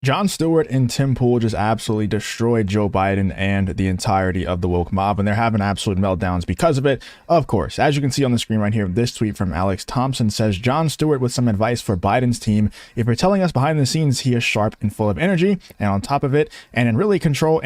Jon Stewart and Tim Pool just absolutely destroyed Joe Biden and the entirety of the woke mob, and they're having absolute meltdowns because of it. Of course, as you can see on the screen right here, this tweet from Alex Thompson says, Jon Stewart with some advice for Biden's team. If you're telling us behind the scenes he is sharp and full of energy, and on top of it, and in control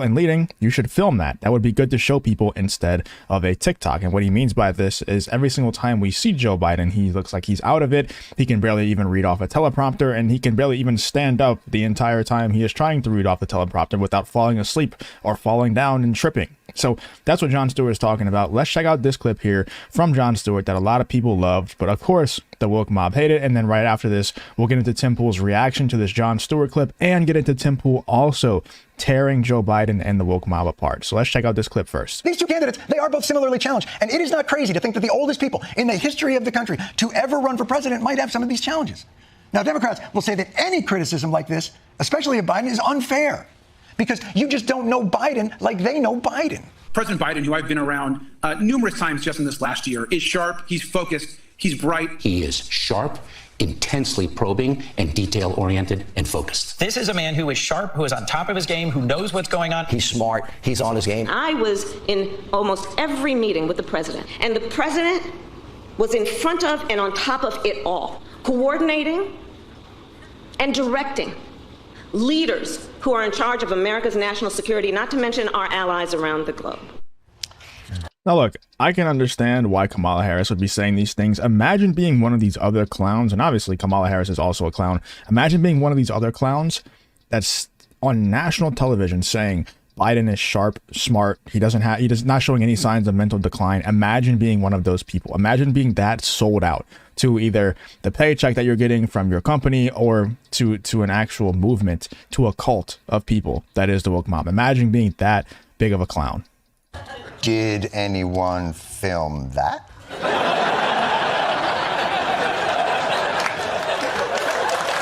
and leading, you should film that. That would be good to show people instead of a TikTok. And what he means by this is every single time we see Joe Biden, he looks like he's out of it. He can barely even read off a teleprompter, and he can barely even stand up the entire time he is trying to read off the teleprompter without falling asleep or falling down and tripping. So that's what Jon Stewart is talking about. Let's check out this clip here from Jon Stewart that a lot of people loved, but of course the woke mob hated. And then right after this, we'll get into Tim Pool's reaction to this Jon Stewart clip and get into Tim Pool also tearing Joe Biden and the woke mob apart. So let's check out this clip first. These two candidates, they are both similarly challenged. And it is not crazy to think that the oldest people in the history of the country to ever run for president might have some of these challenges. Now, Democrats will say that any criticism like this, especially of Biden, is unfair because you just don't know Biden like they know Biden. President Biden, who I've been around numerous times just in this last year, is sharp, he's focused, he's bright. He is sharp, intensely probing, and detail-oriented and focused. This is a man who is sharp, who is on top of his game, who knows what's going on. He's smart. He's on his game. I was in almost every meeting with the president, and the president was in front of and on top of it all, coordinating and directing leaders who are in charge of America's national security, not to mention our allies around the globe. Now, look, I can understand why Kamala Harris would be saying these things. Imagine being one of these other clowns, and obviously Kamala Harris is also a clown. Imagine being one of these other clowns that's on national television saying Biden is sharp, smart. He's not showing any signs of mental decline. Imagine being one of those people. Imagine being that sold out to either the paycheck that you're getting from your company or to an actual movement, to a cult of people that is the woke mob. Imagine being that big of a clown. Did anyone film that?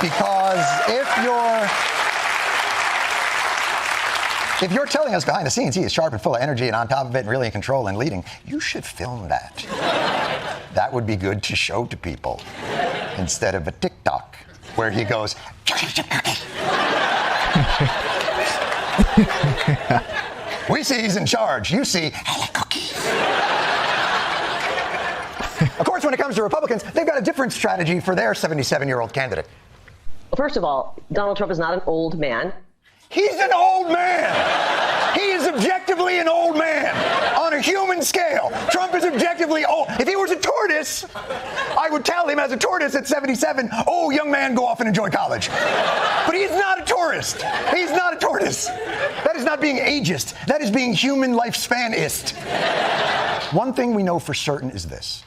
Because if you're telling us behind the scenes he is sharp and full of energy and on top of it and really in control and leading, you should film that. That would be good to show to people instead of a TikTok where he goes, we see he's in charge. You see, cookie. Of course, when it comes to Republicans, they've got a different strategy for their 77-year-old candidate. Well, first of all, Donald Trump is not an old man. He's an old man. He is objectively an old man on a human scale. Trump is objectively old. If he was a tortoise, I would tell him as a tortoise at 77, oh, young man, go off and enjoy college. But he's not a tourist. He's not a tortoise. That is not being ageist. That is being human lifespanist. One thing we know for certain is this.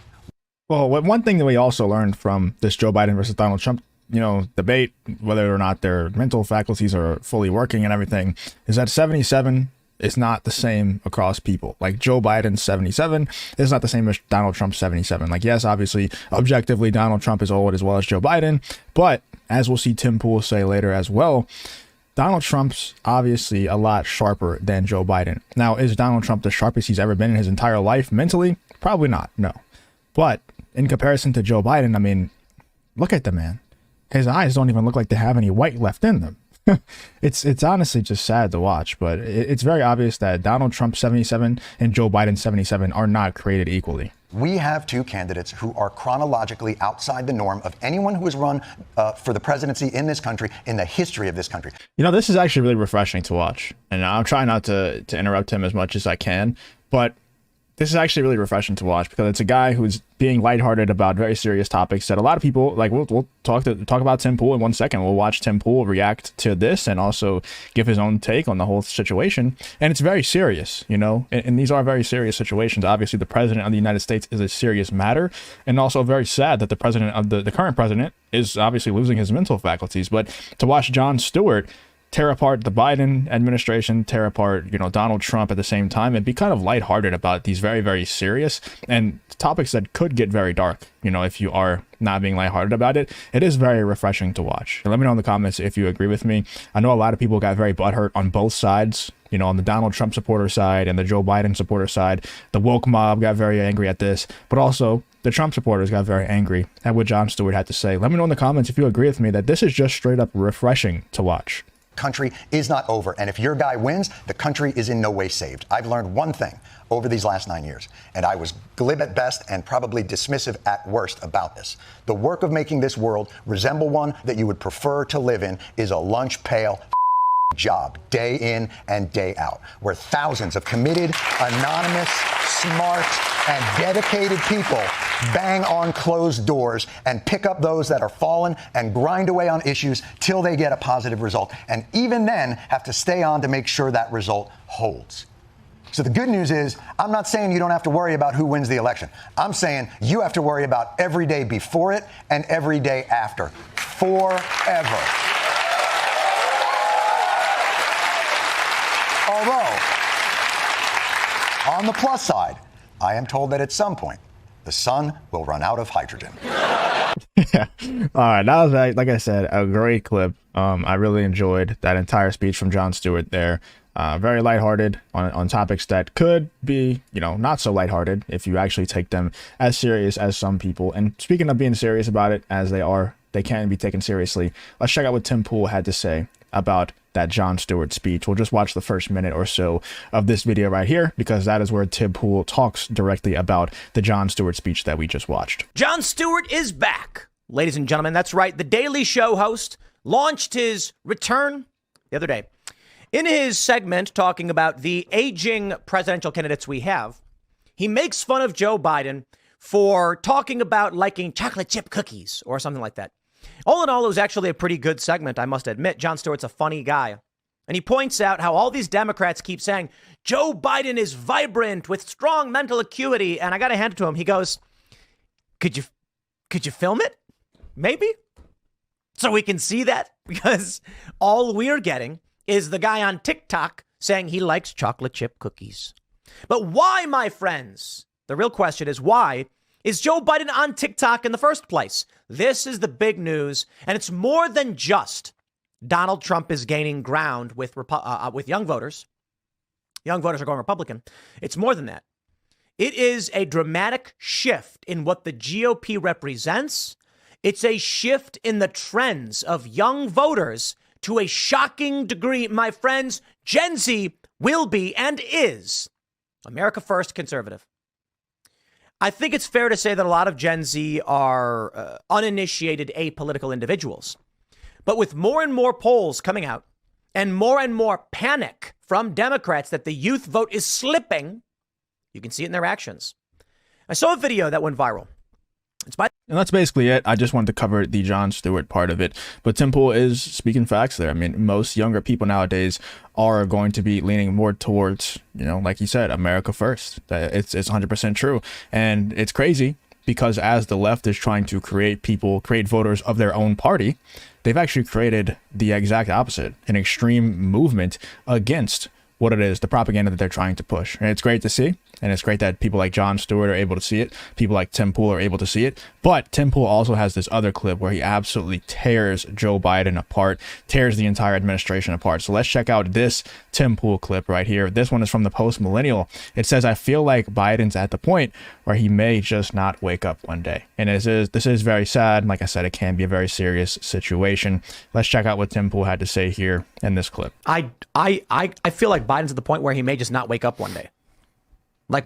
Well, one thing that we also learned from this Joe Biden versus Donald Trump debate, whether or not their mental faculties are fully working and everything, is that 77 is not the same across people. Like Joe Biden's 77 is not the same as Donald Trump's 77. Like, yes, obviously, objectively, Donald Trump is old as well as Joe Biden. But as we'll see Tim Pool say later as well, Donald Trump's obviously a lot sharper than Joe Biden. Now, is Donald Trump the sharpest he's ever been in his entire life mentally? Probably not, no. But in comparison to Joe Biden, I mean, look at the man. His eyes don't even look like they have any white left in them. It's honestly just sad to watch, but it's very obvious that Donald Trump 77 and Joe Biden 77 are not created equally. We have two candidates who are chronologically outside the norm of anyone who has run for the presidency in this country, in the history of this country. This is actually really refreshing to watch. And I'm trying not to interrupt him as much as I can, but this is actually really refreshing to watch because it's a guy who's being lighthearted about very serious topics that a lot of people like. We'll talk about Tim Pool in 1 second. We'll watch Tim Pool react to this and also give his own take on the whole situation. And it's very serious, and these are very serious situations. Obviously, the president of the United States is a serious matter, and also very sad that the president of the current president is obviously losing his mental faculties. But to watch Jon Stewart tear apart the Biden administration, tear apart, you know, Donald Trump at the same time, and be kind of lighthearted about these very, very serious and topics that could get very dark. You know, if you are not being lighthearted about it, it is very refreshing to watch. And let me know in the comments if you agree with me. I know a lot of people got very butthurt on both sides, you know, on the Donald Trump supporter side and the Joe Biden supporter side. The woke mob got very angry at this, but also the Trump supporters got very angry at what Jon Stewart had to say. Let me know in the comments if you agree with me that this is just straight up refreshing to watch. Country is not over. And if your guy wins, the country is in no way saved. I've learned one thing over these last 9 years, and I was glib at best and probably dismissive at worst about this. The work of making this world resemble one that you would prefer to live in is a lunch pail job, day in and day out, where thousands of committed, anonymous, smart, and dedicated people bang on closed doors and pick up those that are fallen and grind away on issues till they get a positive result. And even then have to stay on to make sure that result holds. So the good news is, I'm not saying you don't have to worry about who wins the election. I'm saying you have to worry about every day before it and every day after, forever. Although, on the plus side, I am told that at some point, the sun will run out of hydrogen. Yeah. All right. That was, like I said, a great clip. I really enjoyed that entire speech from Jon Stewart there. Very lighthearted on topics that could be, you know, not so lighthearted if you actually take them as serious as some people. And speaking of being serious about it, as they can be taken seriously. Let's check out what Tim Pool had to say about that Jon Stewart speech. We'll just watch the first minute or so of this video right here, because that is where Tim Pool talks directly about the Jon Stewart speech that we just watched. Jon Stewart is back, ladies and gentlemen. That's right. The Daily Show host launched his return the other day. In his segment talking about the aging presidential candidates we have, he makes fun of Joe Biden for talking about liking chocolate chip cookies or something like that. All in all, it was actually a pretty good segment, I must admit. Jon Stewart's a funny guy. And he points out how all these Democrats keep saying, Joe Biden is vibrant with strong mental acuity. And I got to hand it to him. He goes, could you film it? Maybe? So we can see that? Because all we're getting is the guy on TikTok saying he likes chocolate chip cookies. But why, my friends? The real question is, why is Joe Biden on TikTok in the first place? This is the big news, and it's more than just Donald Trump is gaining ground with young voters. Young voters are going Republican. It's more than that. It is a dramatic shift in what the GOP represents. It's a shift in the trends of young voters to a shocking degree. My friends, Gen Z will be and is America First conservative. I think it's fair to say that a lot of Gen Z are uninitiated apolitical individuals. But with more and more polls coming out and more panic from Democrats that the youth vote is slipping, you can see it in their actions. I saw a video that went viral. And that's basically it. I just wanted to cover the Jon Stewart part of it. But Tim Pool is speaking facts there. I mean, most younger people nowadays are going to be leaning more towards, you know, like you said, America first. It's 100% true. And it's crazy because as the left is trying to create voters of their own party, they've actually created the exact opposite, an extreme movement against what it is, the propaganda that they're trying to push. And it's great to see. And it's great that people like Jon Stewart are able to see it. People like Tim Pool are able to see it. But Tim Pool also has this other clip where he absolutely tears Joe Biden apart, tears the entire administration apart. So let's check out this Tim Pool clip right here. This one is from the Post Millennial. It says, I feel like Biden's at the point where he may just not wake up one day. And this is very sad. Like I said, it can be a very serious situation. Let's check out what Tim Pool had to say here in this clip. I feel like Biden's at the point where he may just not wake up one day. Like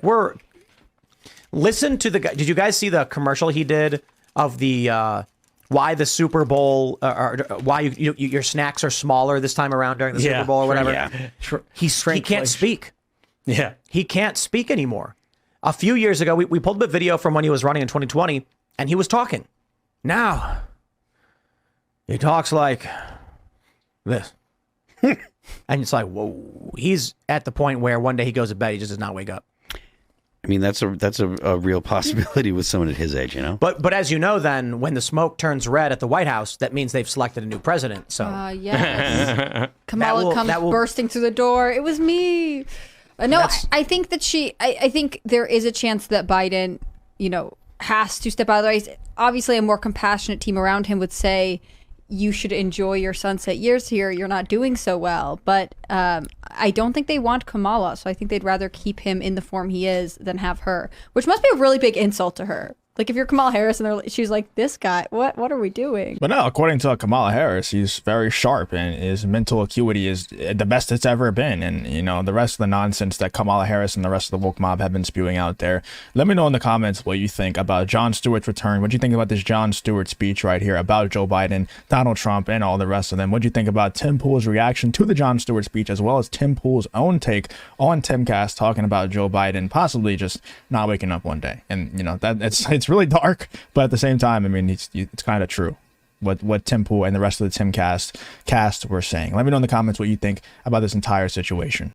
listen to the guy. Did you guys see the commercial he did of the why the Super Bowl or why your snacks are smaller this time around during the Super Bowl or whatever? Yeah. He can't speak. Yeah, he can't speak anymore. A few years ago, we pulled up a video from when he was running in 2020, and he was talking. Now he talks like this. And it's like, whoa, he's at the point where one day he goes to bed, he just does not wake up. I mean, that's a real possibility with someone at his age, you know. But as you know, then when the smoke turns red at the White House, that means they've selected a new president. So yes, Kamala comes that will bursting through the door. It was me. No, I think that I think there is a chance that Biden, has to step out of the race. Obviously, a more compassionate team around him would say, you should enjoy your sunset years here. You're not doing so well. But I don't think they want Kamala. So I think they'd rather keep him in the form he is than have her, which must be a really big insult to her. Like, if you're Kamala Harris and she's like, this guy, what are we doing? But no, according to Kamala Harris, he's very sharp and his mental acuity is the best it's ever been. And, the rest of the nonsense that Kamala Harris and the rest of the woke mob have been spewing out there. Let me know in the comments what you think about Jon Stewart's return. What do you think about this Jon Stewart speech right here about Joe Biden, Donald Trump, and all the rest of them? What do you think about Tim Pool's reaction to the Jon Stewart speech, as well as Tim Pool's own take on Timcast talking about Joe Biden possibly just not waking up one day? And, that it's really dark, but at the same time, I mean, it's kind of true what Tim Pool and the rest of the Timcast cast were saying. Let me know in the comments what you think about this entire situation.